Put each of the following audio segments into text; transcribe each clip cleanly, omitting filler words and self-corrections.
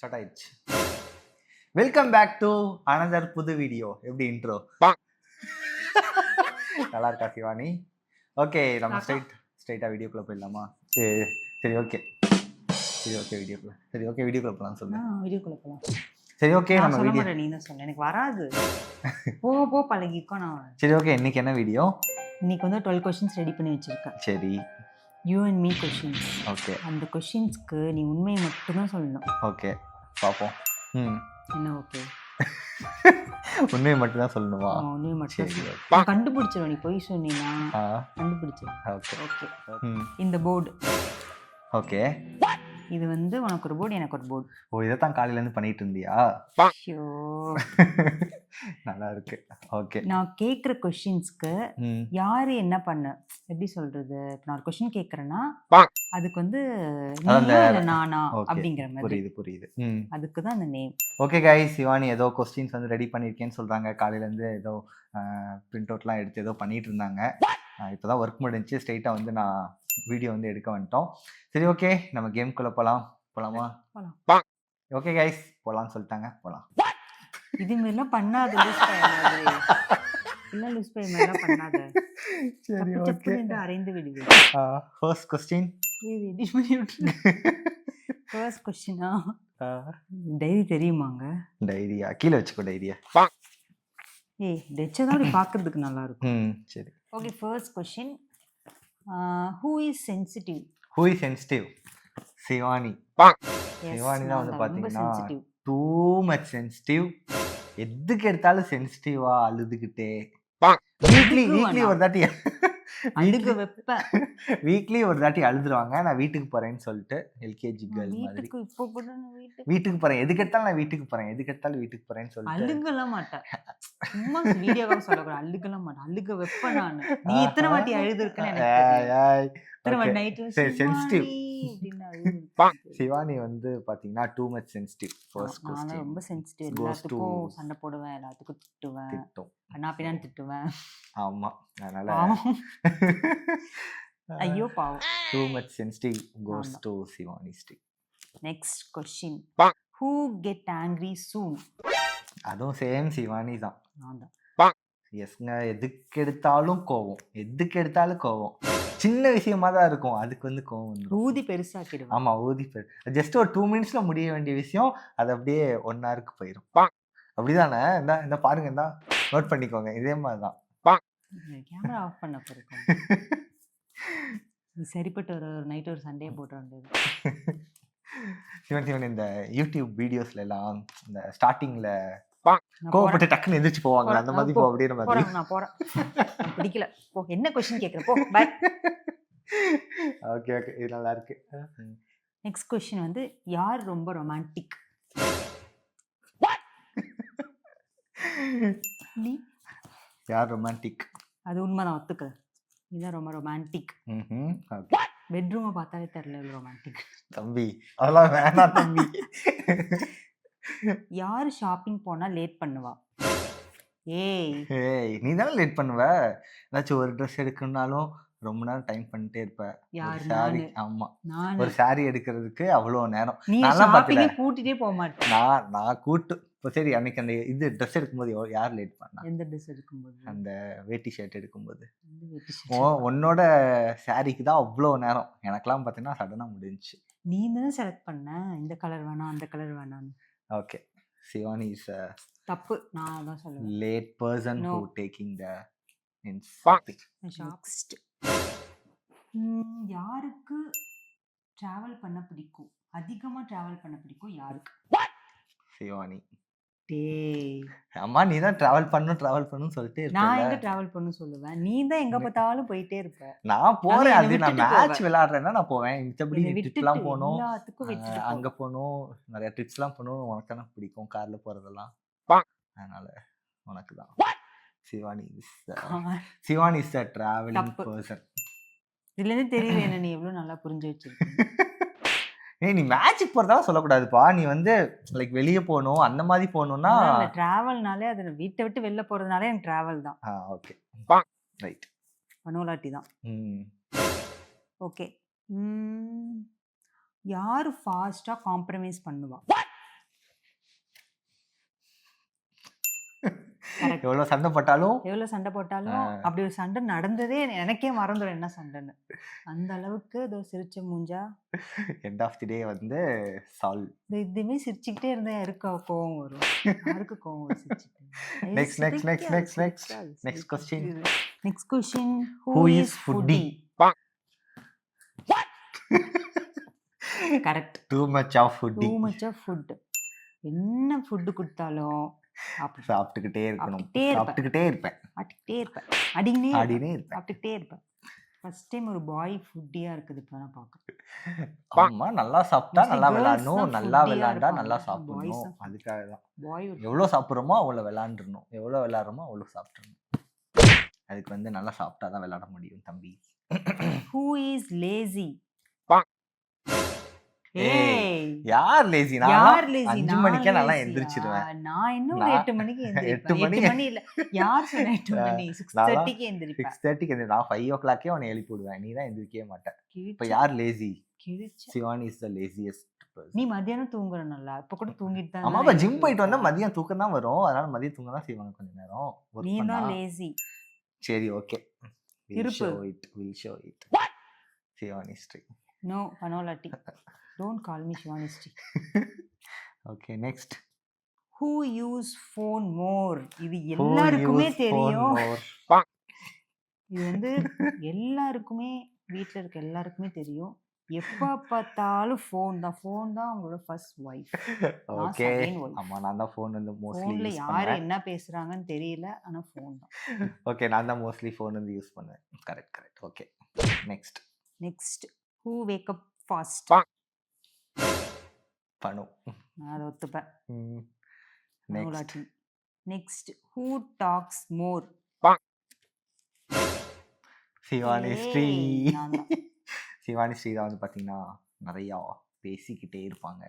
Start ஆயிடுச்சு. Welcome back to another புது video. எப்படி இன்ட்ரோ நல்லா இருக்கா சிவானி? ஓகே, நம்ம ஸ்ட்ரைட்டா வீடியோக்குள்ள போயிடலாமா? சரி ஓகே வீடியோக்குள்ள போலாம். சொல்லுங்க. வீடியோக்குள்ள போலாம். சரி ஓகே, நம்ம வீடியோ நீ தான் சொல்ல, எனக்கு வராது. போ பழகிக்கோ. நான் சரி ஓகே, இன்னைக்கு என்ன வீடியோ? இன்னைக்கு வந்து 12 கொஸ்டின்ஸ் ரெடி பண்ணி வச்சிருக்கேன். சரி, you and me questions. Okay. அந்த கொஸ்டின்ஸ்க்கு நீ உண்மையை மட்டும் தான் சொல்லணும். ஓகே, பாப்போம். என்ன ஓகே? உண்மையை மட்டும் தான் சொல்லணுமா? உண்மையை மட்டும் கண்டுபிடிச்சிடும். நீ போய் சொன்னீங்கன்னா கண்டுபிடிச்சிடும். Okay okay. இந்த போர்டு. ஓகே. இது வந்து உனக்கு ஒரு போர்டு, எனக்கு ஒரு போர்டு. ஓ, இதைத்தான் காலையில இருந்து பண்ணிட்டு இருந்தியா? ஐயோ, நல்லா இருக்கு. ஓகே, நான் கேக்குற கொஸ்டின்ஸ்க்கு யாரு என்ன பண்ண, எப்படி சொல்றது? நான் ஒரு கொஸ்டின் கேக்குறேன்னா அதுக்கு வந்து நானா அப்படிங்கிற மாதிரி. புரியுது. அதுக்கு தான் அந்த நேம். ஓகே கைஸ், சிவானி ஏதோ கொஸ்டின்ஸ் வந்து ரெடி பண்ணிருக்கேன்னு சொல்றாங்க. காலையில இருந்து ஏதோ பிரிண்ட் அவுட்லாம் எடுத்து ஏதோ பண்ணிட்டு இருந்தாங்க. இப்போதான் ஒர்க் முடிஞ்சு ஸ்ட்ரைட்டா வந்து நான் வீடியோ வந்து எடுக்க வந்துட்டோம். சரி ஓகே, நம்ம கேம்குள்ள போலாமா? ஓகே கைஸ், போலாம்னு சொல்லிட்டாங்க, போலாம். இது மாதிரிலாம் பண்ணாத, லூஸ் பை மாதிரிலாம் பண்ணாத. சரி ஓகே, அரைந்து விடுவேன். First question. ஃபர்ஸ்ட் கொஸ்டினா? டைரி தெரியுமாங்க? டைரியா? கீழே வச்சுக்கோ டைரியா. டெச்சதான் அப்படி பார்க்கிறதுக்கு நல்லா இருக்கும். சரி okay, first question. Who is sensitive? Shivani. Shivani தான் வந்து பாத்தீங்கன்னா டூ மச் சென்சிட்டிவ். எதுக்கு எடுத்தாலும் சென்சிட்டிவா அழுதுகிட்டே. வீக்லி ஒரு தாட்டி வீக்லி ஒரு தாட்டி அழுதுருவாங்க. நான் வீட்டுக்கு போறேன்னு சொல்லிட்டு எல்கேஜி கேர்ள் மாதிரி. வீட்டுக்கு போறேன், எதுக்கு எடுத்தாலும் நான் வீட்டுக்கு போறேன்னு சொல்லிட்டு அழுகலாம் மாட்டேன். சும்மா வீடியோவா சொல்லக்கூடாது. அழுகலாம் மாட்டேன், அழுக வைப்பேன் நான். நீ எத்தனை வாட்டி அழுது சென்சிட்டிவ். சிவானி வந்து பாத்தீங்கன்னா two much sensitive. First question. ரொம்ப சென்சிட்டிவ். எல்லாத்துக்கும் சண்டை போடுவேன், எல்லாத்துக்கும் திட்டுவேன், அண்ணா பின்னான்னு திட்டுவேன். ஆமா, அதனால ஐயோ பாவம். Too much sensitive goes to Shivani stick. Next question. Who get angry soon? அதுவும் சேம் சிவானி தான். நான் தான். எஸ்ங்க, எதுக்கு எடுத்தாலும் கோவம். சின்ன விஷயமா தான் இருக்கும், அதுக்கு வந்து கோவம் வந்துடும். ஊதி பெருசாக்கிடுவோம். ஆமா, ஜஸ்ட் ஒரு 2 மினிட்ஸ்ல முடிய வேண்டிய விஷயம் அது அப்படியே 1 ஹவருக்கு போயிடும். அப்படிதானே? இந்த பாருங்க, இந்த நோட் பண்ணிக்கோங்க, இதே மாதிரிதான். கேமரா ஆஃப் பண்ண போறேன். நீ சரிப்பட்டு ஒரு நைட் ஒரு சண்டே போட்டு வந்தது. சிவன் இந்த யூடியூப் வீடியோஸ்ல எல்லாம் இந்த ஸ்டார்டிங்ல கோவப்பட்டு டக்குன்னு எந்திரிச்சு போவாங்க, அந்த மாதிரி போ அப்படின்ற மாதிரி. நான் போறேன், பிடிக்கல போ. என்ன क्वेश्चन கேக்குற? போ, பை. ஓகே, இது நல்லா இருக்கு. நெக்ஸ்ட் क्वेश्चन வந்து யார் ரொம்ப ரொமான்டிக்? நீ. யார் ரொமான்டிக்? அது உண்மைதான், ஒத்துக்கிறேன். நீதான் ரொம்ப ரொமான்டிக். ஓகே. பெட்ரூமை பார்த்தாலே தெரியல ரொமான்டிக். தம்பி, அதெல்லாம் வேணாம் தம்பி. யாரு ஷாப்பிங் போனா லேட் பண்ணுவா? ஏய், நீ தானே லேட் பண்ணுவ. ஏதாச்சும் ஒரு ட்ரெஸ் எடுக்கணும்னாலும் ரொம்ப நேரம் டைம் பண்ணிட்டே இருப்ப. சாரி, ஆமா, ஒரு சாரி எடுக்கிறதுக்கு அவ்வளவு நேரம். நான் கூட்டிட்டே போக மாட்டேன். நான் கூட்டு சரி, அன்னைக்கு அந்த இது ட்ரெஸ் எடுக்கும்போது யார் லேட் பண்ணா? எந்த ட்ரெஸ் எடுக்கும்போது? அந்த வேட்டி ஷர்ட் எடுக்கும்போது. உன்னோட சாரிக்கு தான் அவ்வளோ நேரம். எனக்கெல்லாம் பார்த்தீங்கன்னா சடனா முடிஞ்சுச்சு. நீ தானே செலக்ட் பண்ண, இந்த கலர் வேணாம் அந்த கலர் வேணாம்னு. ஓகே, சிவானி இஸ் தப்பு. நான் தான் சொல்லுவேன், late person who taking the next. யாருக்கு டிராவல் பண்ண பிடிக்கும்? அதிகமா டிராவல் பண்ண பிடிக்கும் யாருக்கு? சிவானி. டேய், அம்மா, நீ தான் டிராவல் பண்ணணும் சொல்லிட்டே இருக்க. நான் எங்க டிராவல் பண்ணனும் சொல்லுவேன்? நீ தான் எங்க பார்த்தாலும் போயிட்டே இருப்ப. நான் போறேன், அது நான் மேட்ச் விளையாடுறேன்னா நான் போவேன். மிச்சபடி ட்ரிப்லாம் போணும், அங்க போணும், நிறைய ட்ரிப்ஸ்லாம் போணும். உனக்கு தானே பிடிக்கும் கார்ல போறதெல்லாம், அதனால உனக்கு தான். Shivani is a traveling person. இதுல இருந்து தெரியல என்ன நீ எவ்வளவு நல்லா புரிஞ்சு வச்சிருக்க. நீ மேட்சுக்கு போறதால சொல்லக்கூடாதுப்பா. நீ வந்து லைக் வெளியே போகணும், அந்த மாதிரி போகணும்னா டிராவல்னாலே அது வீட்டை விட்டு வெளில போறதுனாலே எனக்கு டிராவல் தான். Okay, right. மனோலாட்டி தான். ஓகே. யாரு ஃபாஸ்டா காம்ப்ரமைஸ் பண்ணுவா? Correct. எவ்வளவு சண்டை போட்டாலும் எவ்வளவு சண்டை போட்டாலும் அப்படி ஒரு சண்டை நடந்ததே எனக்கே மறந்துடும் என்ன சண்டைன்னு. அந்த அளவுக்கு ஏதோ சிரிச்ச மூஞ்சா எண்ட் ஆஃப் தி டே வந்து சால்வ். இதுவுமே சிரிச்சுக்கிட்டே இருந்தா யாருக்கு கோவம் வரும்? யாருக்கு கோவம் வரும் சிரிச்சுட்டு? Next question. Next question. Who is foodie? Correct. Too much of foodie. Too much of food. என்ன ஃபுட் கொடுத்தாலும் சாப்பிட்டுக்கிட்டே இருக்கணும். சாப்பிட்டுக்கிட்டே இருப்பேன். அடிக்கிட்டே இருப்பேன். சாப்பிட்டுக்கிட்டே இருப்பேன். ஃபர்ஸ்ட் டைம் ஒரு பாய் ஃபுட்டியா இருக்குது இப்போ நான் பார்க்குறேன். ஆமா, நல்லா சாப்பிட்டா நல்லா விளையாடணும், நல்லா விளையாண்டா நல்லா சாப்பிடணும். அதுக்காக தான் பாய் எவ்வளோ சாப்பிட்றோமோ அவ்வளோ விளையாண்டுறணும், எவ்வளோ விளையாடுறோமோ அவ்வளோ சாப்பிட்றணும். அதுக்கு வந்து நல்லா சாப்பிட்டா தான் விளையாட முடியும் தம்பி. Who is lazy? யார் லேசி? யார் லேசி? 5 மணிக்கே நல்லா எந்திரிச்சிடுவேன். நான் இன்னும் 8 மணிக்கு எந்திரிப்பேன். 8 மணி இல்ல, யார் சொன்ன 8 மணி? 6:30க்கு எந்திரிப்பேன். 6:30க்கு நான் 5 o'clock உன்னை எழுப்பி விடுவேன். நீ தான் எந்திரிக்கவே மாட்டேன். இப்ப யார் lazy? Shivani is the laziest person. நீ மதியானம் தூங்குற நல்லா, இப்ப கூட தூங்கிட்டு தான். ஆமா, ஜிம் போயிட்டு வந்தா மதியம் தூக்கம் தான் வரும். அதனால மதியம் தூங்க தான் செய்வாங்க கொஞ்ச நேரம். நீ தான் லேசி. சரி, okay. We'll show it. Shivani Sri. No, Panolati. Don't call me Shivani Street. Okay, next. Who use phone more? இது எல்லாருக்குமே தெரியும். இது வந்து எல்லாருக்குமே, வீட்ல இருக்க எல்லாருக்குமே தெரியும். எப்ப பார்த்தாலும் ஃபோன் தான் அவங்களோட ஃபர்ஸ்ட் வைஃப். ஓகே. ஆமா, நான் தான் ஃபோன் வந்து மோஸ்ட்லி ஃபோன்ல யூஸ் யாரு பண்ணுவேன். என்ன பேசுறாங்கன்னு தெரியல, ஆனா ஃபோன் தான். ஓகே, நான் தான் மோஸ்ட்லி ஃபோன் வந்து யூஸ் பண்ணுவேன். Correct. Okay, next. Who wake up fast? Panu. நான் அதை ஒத்துப்பேன். Next. Next. Who talks more? Shivani Sri. நான் தான். சிவானி ஸ்ரீ தான் வந்து பாத்தீங்கன்னா நிறைய பேசிக்கிட்டே இருப்பாங்க.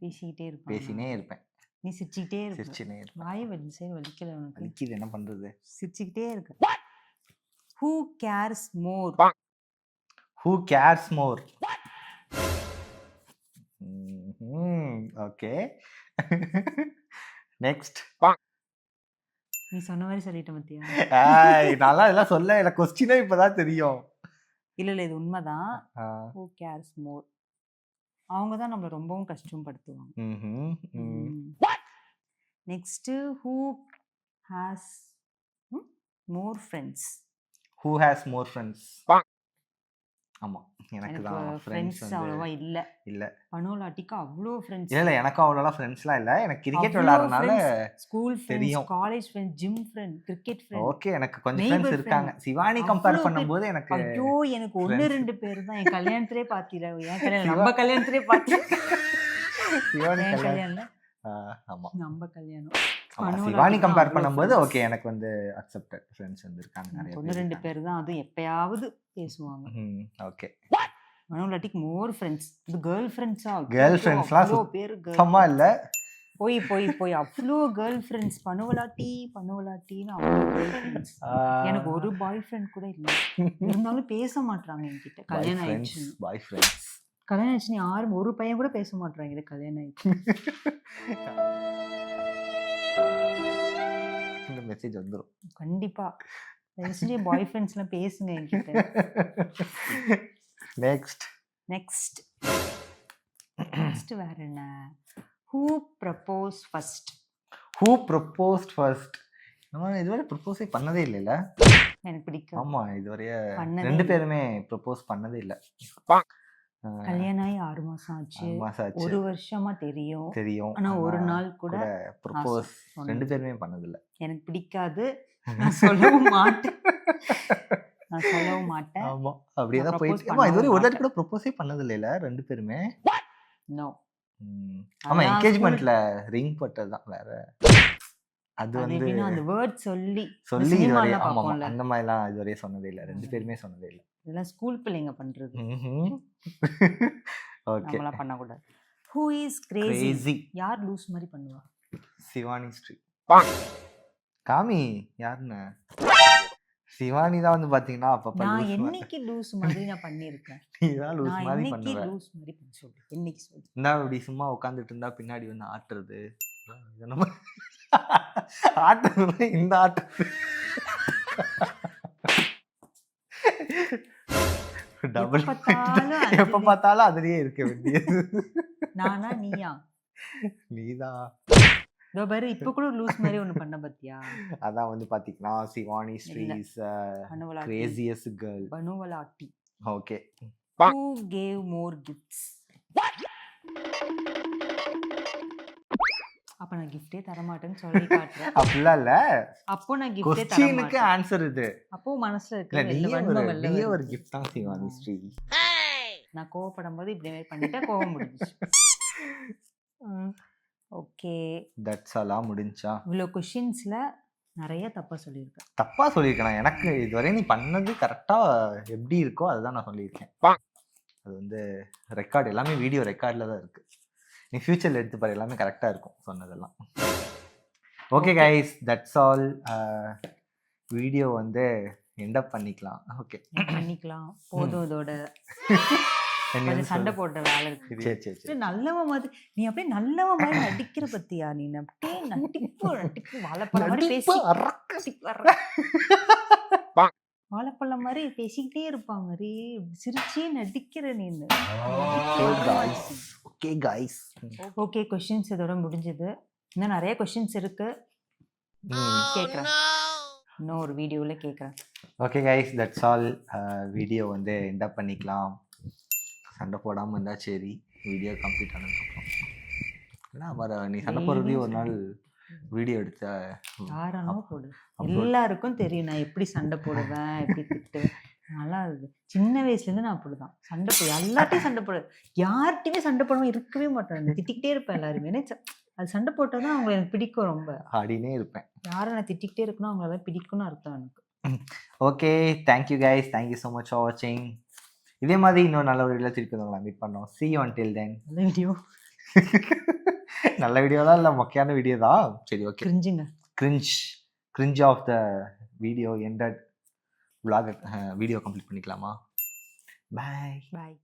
பேசினே இருப்பேன். நீ சிரிச்சுக்கிட்டே இருப்ப. சிரிச்சுனே இருப்பேன். வாய் சரி வலிக்கல உனக்கு? வலிக்குது, என்ன பண்றது? சிரிச்சுக்கிட்டே இருக்கு. Who cares more? Who cares more? Okay. Next. நீ சொன்ன மாதிரி சொல்லிட்டேன் மத்தியா? நல்லா இதெல்லாம் சொல்ல, எனக்கு கொஸ்டினே இப்பதான் தெரியும். இல்ல இது உண்மைதான். Who cares more? அவங்க தான் நம்மள ரொம்பவும் கஷ்டப்படுத்துவாங்க. Next. Who has more friends? Who has more friends? ஆமா, எனக்கு தான் ஃப்ரெண்ட்ஸ் அவ்வளவா இல்ல. பனோலாட்டிக்கு அவ்வளோ ஃப்ரெண்ட்ஸ் இல்ல. எனக்கு அவ்வளோலாம் ஃப்ரெண்ட்ஸ்லாம் இல்ல. எனக்கு கிரிக்கெட் விளையாடுறதுனால school friends, college friends, gym friend, cricket friend. Okay, எனக்கு கொஞ்சம் ஃப்ரெண்ட்ஸ் இருக்காங்க. சிவானி கம்பேர் பண்ணும்போது எனக்கு ஐயோ, எனக்கு 1-2 பேர் தான். என் கல்யாணத்திலே பாத்தீல, என் கல்யாணம் நம்ம கல்யாணத்திலே பாத்தீல. சிவானி கல்யாணம். ஆமா, நம்ம கல்யாணம். சிவானி கம்பேர் பண்ணும்போது ஓகே, எனக்கு வந்து அக்செப்டட் ஃப்ரெண்ட்ஸ் வந்து இருக்காங்க நிறைய. 1-2 பேர் தான், அது எப்பயாவது பேசுவாங்க. ஓகே. மனோலாட்டிக்கு மோர் ஃப்ரெண்ட்ஸ். இது கேர்ள் ஃப்ரெண்ட்ஸா? கேர்ள் ஃப்ரெண்ட்ஸ்லாம் சுத்தமா இல்ல. போய் அவ்வளோ கேர்ள் ஃப்ரெண்ட்ஸ். பனோலாட்டின்னு அவ்வளோ கேர்ள் ஃப்ரெண்ட்ஸ். எனக்கு ஒரு பாய் ஃப்ரெண்ட் கூட இல்லை. இருந்தாலும் பேச மாட்டாங்க என்கிட்ட. கல்யாணம் ஆயிடுச்சு. பாய் ஃப்ரெண்ட்ஸ் கல்யாணம் ஆயிடுச்சுன்னு யாரும் ஒரு பையன் கூட பேச மாட்டாங்க. கல்யாணம் ஆயிடுச்சு. இந்த மெசேஜ் வந்துரும் கண்டிப்பா. பாய் ஃப்ரெண்ட்ஸ்லாம் பேசுங்க என்கிட்ட. நெக்ஸ்ட் வேற என்ன? Who proposed first? நம்ம இதுவரை ப்ரப்போஸே பண்ணதே இல்லைல்ல. எனக்கு பிடிக்கும். ஆமா, இதுவரைய 2 பேருமே ப்ரப்போஸ் பண்ணதே இல்ல. கல்யாணம் ஆகி 6 மாசம் ஆச்சு. 1 வருஷமா தெரியும். ஆனா ஒரு நாள் கூட ப்ரப்போஸ் 2 பேருமே பண்ணதில்ல. எனக்கு பிடிக்காது. நான் சொல்லவும் மாட்டேன். ஆமா, அப்படியே தான் போயிட்டு. ஆமா, இதுவரை ஒரு நாள் கூட ப்ரப்போஸே பண்ணது இல்லைல 2 பேருமே. நோ. ஆமா, என்கேஜ்மென்ட்ல ரிங் போட்டது தான் வேற. அது வந்து அந்த வேர்ட் சொல்லி இதுவரை ஆமா அந்த மாதிரிலாம் இதுவரை சொன்னதே இல்ல. 2 பேருமே சொன்னதே இல்ல. இதெல்லாம் ஸ்கூல் பிள்ளைங்க பண்றது. ஓகே, நம்மள பண்ண கூடாது. Who is crazy? யார் லூஸ் மாதிரி பண்ணுவா? சிவானி ஸ்ட்ரீ. காமி யாருன்னு? சிவானி தான் வந்து பாத்தீங்கன்னா அப்பப்ப நான் என்னைக்கு லூஸ் மாதிரி நான் பண்ணிருக்கேன்? நீ தான் லூஸ் மாதிரி பண்ணுவ. என்னைக்கு லூஸ் மாதிரி பண்ண சொல்லு. என்னைக்கு சொல்லு. நான் இப்படி சும்மா உட்கார்ந்துட்டு இருந்தா பின்னாடி வந்து ஆட்டுறது. ஆட்டம் இந்த ஆட்டம் டபுள் எப்ப பார்த்தாலும் அதுலயே இருக்க வேண்டியது. நானா நீயா? நீதான். இதோ பாரு இப்ப கூட லூஸ் மாதிரி ஒண்ணு பண்ண பாத்தியா? அதான் வந்து பாத்தீங்கன்னா Shivani Sri's Panolati. Craziest girl. Panolati. Okay. Who gave more gifts? அப்ப நான் கிஃப்டே தர மாட்டேன்னு சொல்லி காட்டுறேன். அப்படிலாம் இல்ல. அப்போ நான் கிஃப்டே தர கொஸ்டினுக்கு மாட்டேன். ஆன்சர் இது. அப்போ மனசுல இல்ல இருக்க நீயே வன்மம் வெளில ஒரு வருது. கிஃப்ட் தான் சிவானி ஸ்ரீ. நான் கோவப்படும்போது இப்படி மாதிரி பண்ணிட்டா கோவம் முடிஞ்சுச்சு. ஓகே. தட்ஸ் ஆலா முடிஞ்சா? இவ்வளோ கொஷின்ஸ்ல நிறைய தப்பா சொல்லியிருக்கேன். தப்பா சொல்லியிருக்கேன். எனக்கு இதுவரை நீ பண்ணது கரெக்டா எப்படி இருக்கோ அதுதான் நான் சொல்லியிருக்கேன். அது வந்து ரெக்கார்டு எல்லாமே வீடியோ ரெக்கார்டில் தான் இருக்கு. நீ ஃபியூச்சரில் எடுத்து பாரு, எல்லாமே கரெக்டாக இருக்கும் சொன்னதெல்லாம். Okay guys, that's all. Video வந்து எண்ட் அப் பண்ணிக்கலாம். ஓகே பண்ணிக்கலாம். போதும் இதோட. கொஞ்சம் சண்டை போட்ட வேலை இருக்கு. சரி சரி சரி. நல்லவன் மாதிரி நீ அப்படியே நல்லவன் மாதிரி நடிக்கிற பத்தியா? நீ அப்படியே நட்டிப்பு வாழைப்பழம் மாதிரி பேசி வாழைப்பழம் மாதிரி பேசிக்கிட்டே இருப்பாங்க மாதிரி சிரிச்சே நடிக்கிற நீனு. Okay guys. ஓகே கொஸ்டின்ஸ் இதோட முடிஞ்சது. இன்னும் நிறைய கொஸ்டின்ஸ் இருக்கு, கேட்குறேன். இன்னொரு வீடியோவில் கேட்குறேன். Okay guys, that's all. Video வந்து எண்ட் அப் பண்ணிக்கலாம். சண்டை போடாமல் இருந்தால் சரி. வீடியோ கம்ப்ளீட் ஆனதுக்கப்புறம் ஏன்னா வர நீ சண்டை போடுறதையும் ஒரு நாள் வீடியோ எடுத்த யாரானோ போடு. எல்லாருக்கும் தெரியும் நான் எப்படி சண்டை போடுவேன், எப்படி திட்டுவேன். நல்லா இருக்குது. சின்ன வயசுலேருந்து நான் அப்படிதான் சண்டை போடு, எல்லாத்தையும் சண்டை போடு, யார்கிட்டையுமே சண்டை போடாமல் இருக்கவே மாட்டேன். திட்டிக்கிட்டே இருப்பேன் எல்லாருமே. அது சண்டை போட்டால் தான் அவங்களை எனக்கு பிடிக்கும். ரொம்ப ஆடினே இருப்பேன். யாரை நான் திட்டிக்கிட்டே இருக்கணும் அவங்கள பிடிக்கும்னு அர்த்தம் எனக்கு. Okay, thank you guys, thank you so much for வாட்சிங். இதே மாதிரி இன்னும் நல்ல ஒரு வீடியோ திருப்பி உங்களை மீட் பண்ணோம். see you until then. நல்ல வீடியோ. நல்ல வீடியோ தான், இல்லை மொக்கையான வீடியோ தான். சரி okay. Cringe of the video ended vlog video complete பண்ணிக்கலாமா? பாய்.